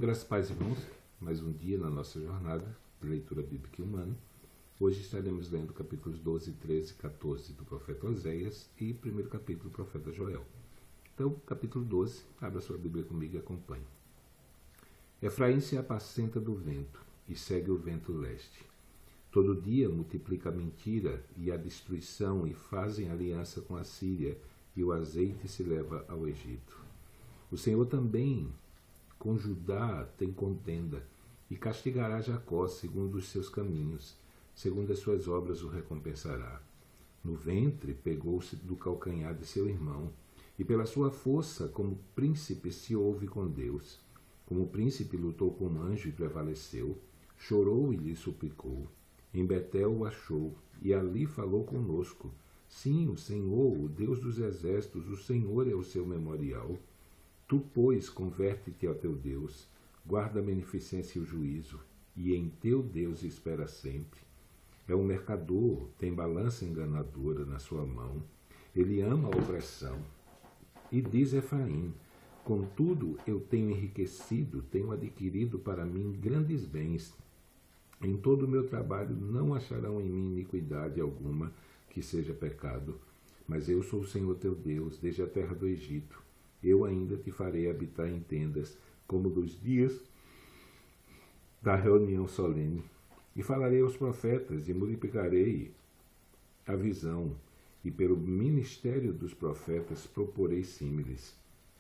Graças, pais e irmãos, mais um dia na nossa jornada de leitura bíblica e humana. Hoje estaremos lendo capítulos 12, 13 e 14 do profeta Oséias e primeiro capítulo do profeta Joel. Então, capítulo 12, abra sua Bíblia comigo e acompanhe. Efraim se apacenta do vento e segue o vento leste. Todo dia multiplica a mentira e a destruição e fazem aliança com a Síria, e o azeite se leva ao Egito. O Senhor também com Judá tem contenda, e castigará Jacó segundo os seus caminhos, segundo as suas obras o recompensará. No ventre pegou-se do calcanhar de seu irmão, e pela sua força como príncipe se houve com Deus. Como príncipe lutou com um anjo e prevaleceu, chorou e lhe suplicou. Em Betel o achou, e ali falou conosco. Sim, o Senhor, o Deus dos exércitos, o Senhor é o seu memorial. Tu, pois, converte-te ao teu Deus, guarda a beneficência e o juízo, e em teu Deus espera sempre. É um mercador, tem balança enganadora na sua mão, ele ama a opressão. E diz Efraim: contudo eu tenho enriquecido, tenho adquirido para mim grandes bens. Em todo o meu trabalho não acharão em mim iniquidade alguma que seja pecado. Mas eu sou o Senhor teu Deus, desde a terra do Egito. Eu ainda te farei habitar em tendas, como dos dias da reunião solene. E falarei aos profetas, e multiplicarei a visão, e pelo ministério dos profetas proporei símiles.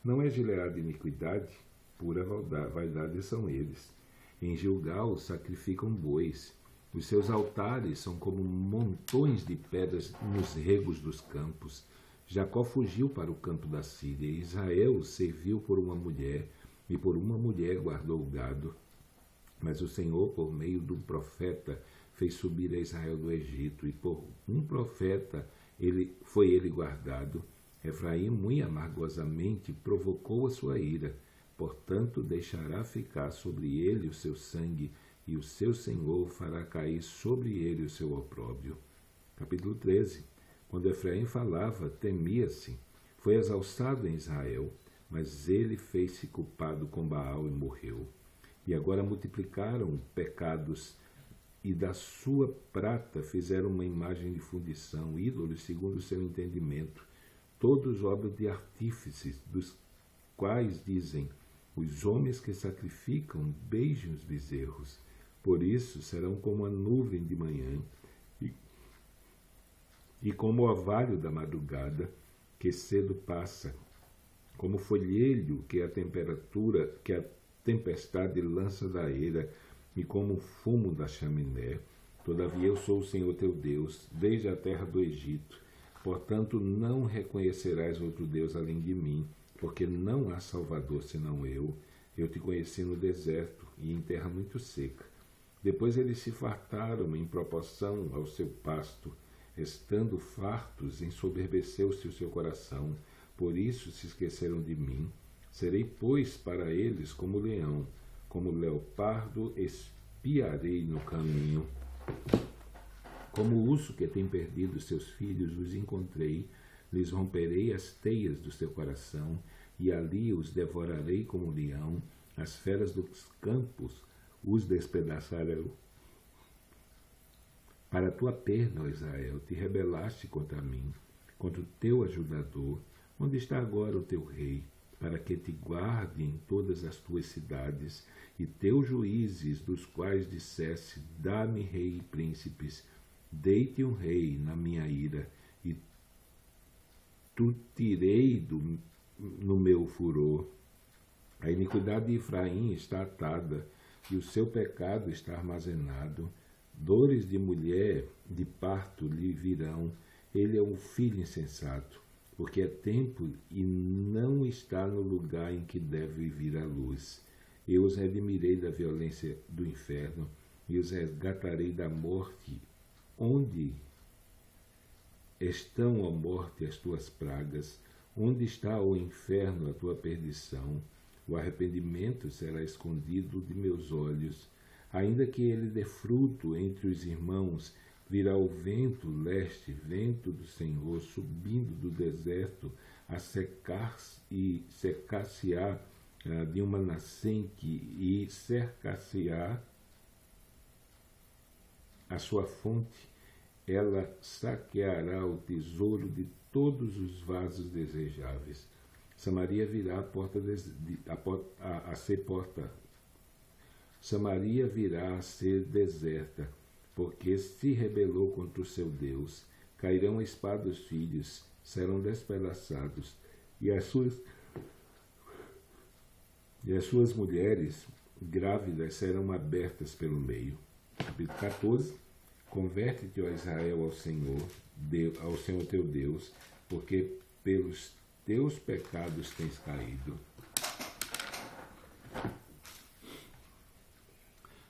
Não é Gileade iniquidade? Pura vaidade são eles. Em Gilgal sacrificam bois. Os seus altares são como montões de pedras nos regos dos campos. Jacó fugiu para o campo da Síria, e Israel serviu por uma mulher, e por uma mulher guardou o gado. Mas o Senhor, por meio de um profeta, fez subir a Israel do Egito, e por um profeta foi ele guardado. Efraim, muito amargosamente, provocou a sua ira. Portanto, deixará ficar sobre ele o seu sangue, e o seu Senhor fará cair sobre ele o seu opróbrio. Capítulo 13. Quando Efraim falava, temia-se. Foi exalçado em Israel, mas ele fez-se culpado com Baal e morreu. E agora multiplicaram pecados, e da sua prata fizeram uma imagem de fundição, ídolos segundo o seu entendimento, todos obras de artífices, dos quais dizem: os homens que sacrificam beijem os bezerros. Por isso serão como a nuvem de manhã e como o orvalho da madrugada, que cedo passa, como folhelho que a tempestade lança da eira, e como o fumo da chaminé. Todavia eu sou o Senhor teu Deus, desde a terra do Egito. Portanto, não reconhecerás outro Deus além de mim, porque não há Salvador senão eu. Eu te conheci no deserto e em terra muito seca. Depois eles se fartaram em proporção ao seu pasto. Estando fartos, ensoberbeceu-se o seu coração. Por isso se esqueceram de mim. Serei, pois, para eles como leão, como leopardo espiarei no caminho. Como o urso que tem perdido seus filhos, os encontrei, lhes romperei as teias do seu coração, e ali os devorarei como leão, as feras dos campos os despedaçarão. Para a tua perda, ó Israel, te rebelaste contra mim, contra o teu ajudador. Onde está agora o teu rei, para que te guarde em todas as tuas cidades, e teus juízes, dos quais disseste: dá-me rei e príncipes, dei-te um rei na minha ira, e tu tirei no meu furor. A iniquidade de Efraim está atada, e o seu pecado está armazenado. Dores de mulher de parto lhe virão. Ele é um filho insensato, porque é tempo e não está no lugar em que deve vir a luz. Eu os redimirei da violência do inferno, e os resgatarei da morte. Onde estão, ó morte, as tuas pragas? Onde está, ó inferno, a tua perdição? O arrependimento será escondido de meus olhos. Ainda que ele dê fruto entre os irmãos, virá o vento leste, vento do Senhor, subindo do deserto, a secar-se-á de uma nascente e cercar-se-á a sua fonte. Ela saqueará o tesouro de todos os vasos desejáveis. Samaria virá a ser porta. Samaria virá a ser deserta, porque se rebelou contra o seu Deus. Cairão a espada os filhos, serão despedaçados, e as suas mulheres grávidas serão abertas pelo meio. Capítulo 14. Converte-te, ó Israel, ao Senhor teu Deus, porque pelos teus pecados tens caído.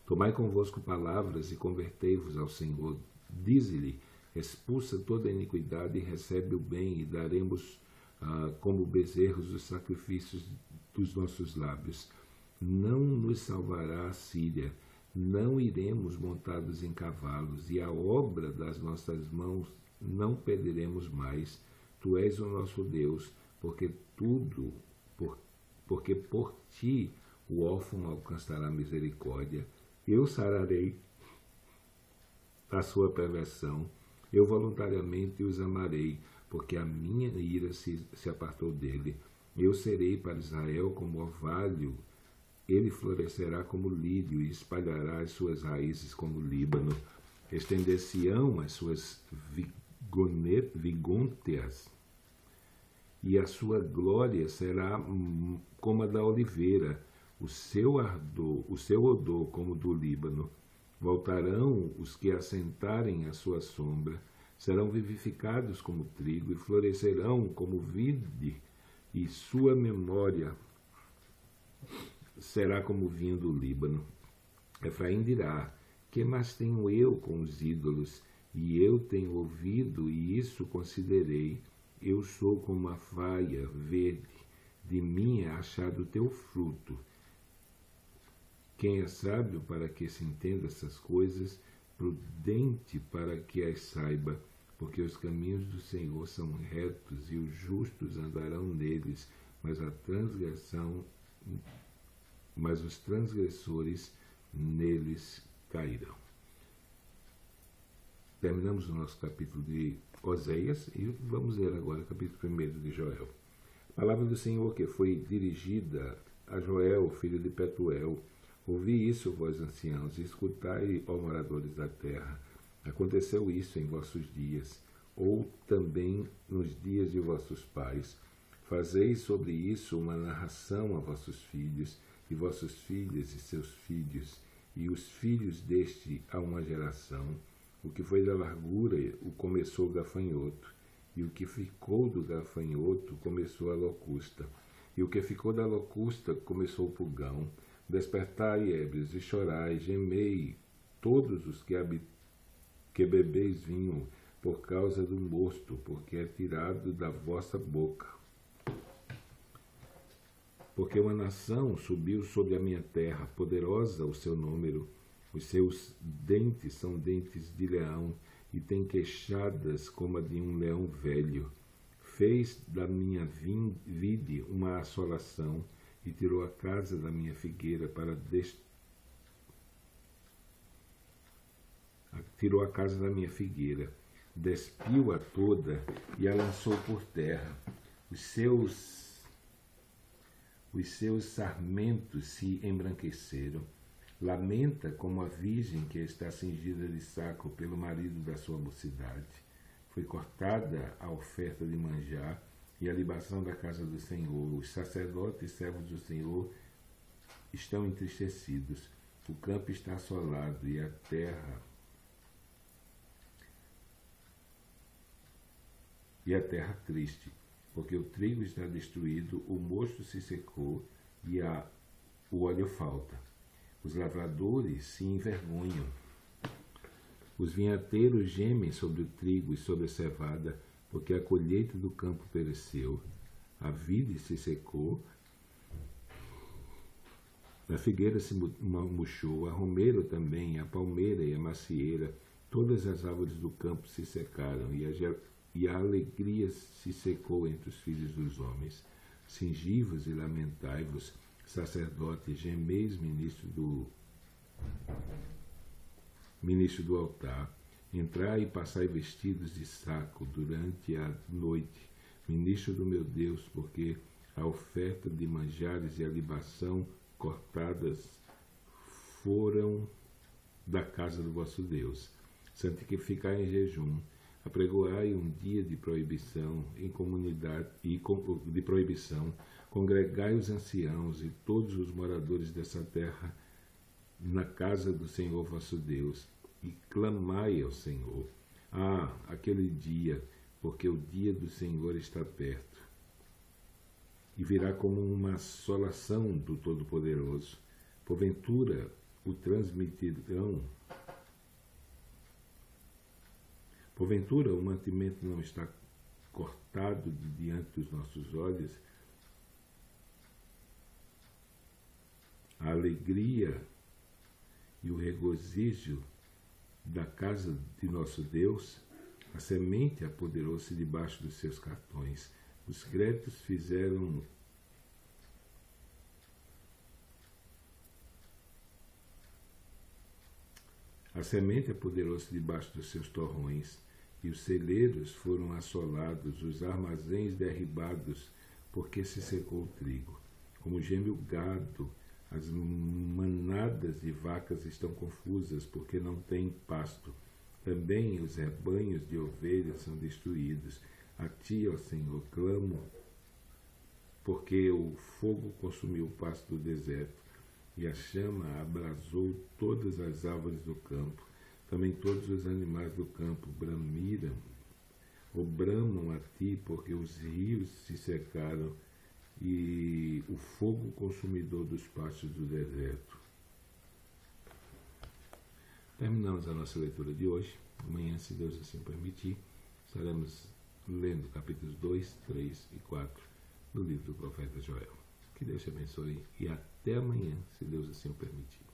Tomai convosco palavras e convertei-vos ao Senhor. Dize-lhe: expulsa toda a iniquidade e recebe o bem, e daremos como bezerros os sacrifícios dos nossos lábios. Não nos salvará a Síria, não iremos montados em cavalos, e a obra das nossas mãos não perderemos mais. Tu és o nosso Deus, porque por ti o órfão alcançará misericórdia. Eu sararei a sua perversão, eu voluntariamente os amarei, porque a minha ira se apartou dele. Eu serei para Israel como orvalho, ele florescerá como lírio e espalhará as suas raízes como o Líbano. Estender-se-ão as suas vigônteas, e a sua glória será como a da oliveira, o seu odor como do Líbano. Voltarão os que assentarem à sua sombra, serão vivificados como trigo e florescerão como vide, e sua memória será como vinho do Líbano. Efraim dirá: que mais tenho eu com os ídolos? E eu tenho ouvido, e isso considerei. Eu sou como a faia verde, de mim é achado o teu fruto. Quem é sábio para que se entenda essas coisas, prudente para que as saiba, porque os caminhos do Senhor são retos, e os justos andarão neles, mas os transgressores neles cairão. Terminamos o nosso capítulo de Oséias e vamos ler agora o capítulo 1 de Joel. A palavra do Senhor que foi dirigida a Joel, filho de Petuel. Ouvi isso, vós anciãos, e escutai, ó moradores da terra. Aconteceu isso em vossos dias, ou também nos dias de vossos pais. Fazei sobre isso uma narração a vossos filhos, e vossos filhos e seus filhos, e os filhos deste a uma geração. O que foi da largura, o começou o gafanhoto, e o que ficou do gafanhoto começou a locusta, e o que ficou da locusta começou o pulgão. Despertai, ébrios, e chorai, gemei, todos os que bebeis vinho, por causa do mosto, porque é tirado da vossa boca. Porque uma nação subiu sobre a minha terra, poderosa o seu número. Os seus dentes são dentes de leão, e tem queixadas como a de um leão velho. Fez da minha vide uma assolação, e tirou a casa da minha figueira tirou a casa da minha figueira, despiu-a toda e a lançou por terra. Os seus sarmentos se embranqueceram. Lamenta como a virgem que está cingida de saco pelo marido da sua mocidade. Foi cortada a oferta de manjar e a libação da casa do Senhor. Os sacerdotes e servos do Senhor estão entristecidos. O campo está assolado e a terra triste, porque o trigo está destruído, o mosto se secou e o óleo falta. Os lavradores se envergonham. Os vinhateiros gemem sobre o trigo e sobre a cevada, porque a colheita do campo pereceu. A vide se secou, a figueira se murchou, a romeiro também, a palmeira e a macieira, todas as árvores do campo se secaram, e a alegria se secou entre os filhos dos homens. Cingi-vos e lamentai-vos, sacerdote, gemeis, ministro do altar, entrai e passai vestidos de saco durante a noite, ministro do meu Deus, porque a oferta de manjares e a libação cortadas foram da casa do vosso Deus. Santificai em jejum, apregoai um dia de proibição em comunidade de proibição, congregai os anciãos e todos os moradores dessa terra na casa do Senhor vosso Deus, e clamai ao Senhor. Aquele dia, porque o dia do Senhor está perto, e virá como uma assolação do Todo-Poderoso. Porventura o transmitirão. Porventura o mantimento não está cortado de diante dos nossos olhos. A alegria e o regozijo da casa de nosso Deus, a semente apoderou-se debaixo dos seus cartões. Os créditos fizeram a semente apoderou-se debaixo dos seus torrões, e os celeiros foram assolados, os armazéns derribados, porque se secou o trigo. Como geme o gado, as manadas de vacas estão confusas, porque não têm pasto. Também os rebanhos de ovelhas são destruídos. A ti, ó Senhor, clamo, porque o fogo consumiu o pasto do deserto, e a chama abrasou todas as árvores do campo. Também todos os animais do campo bramam a ti, porque os rios se secaram, e o fogo consumidor dos pastos do deserto. Terminamos a nossa leitura de hoje. Amanhã, se Deus assim permitir, estaremos lendo capítulos 2, 3 e 4 do livro do profeta Joel. Que Deus te abençoe e até amanhã, se Deus assim o permitir.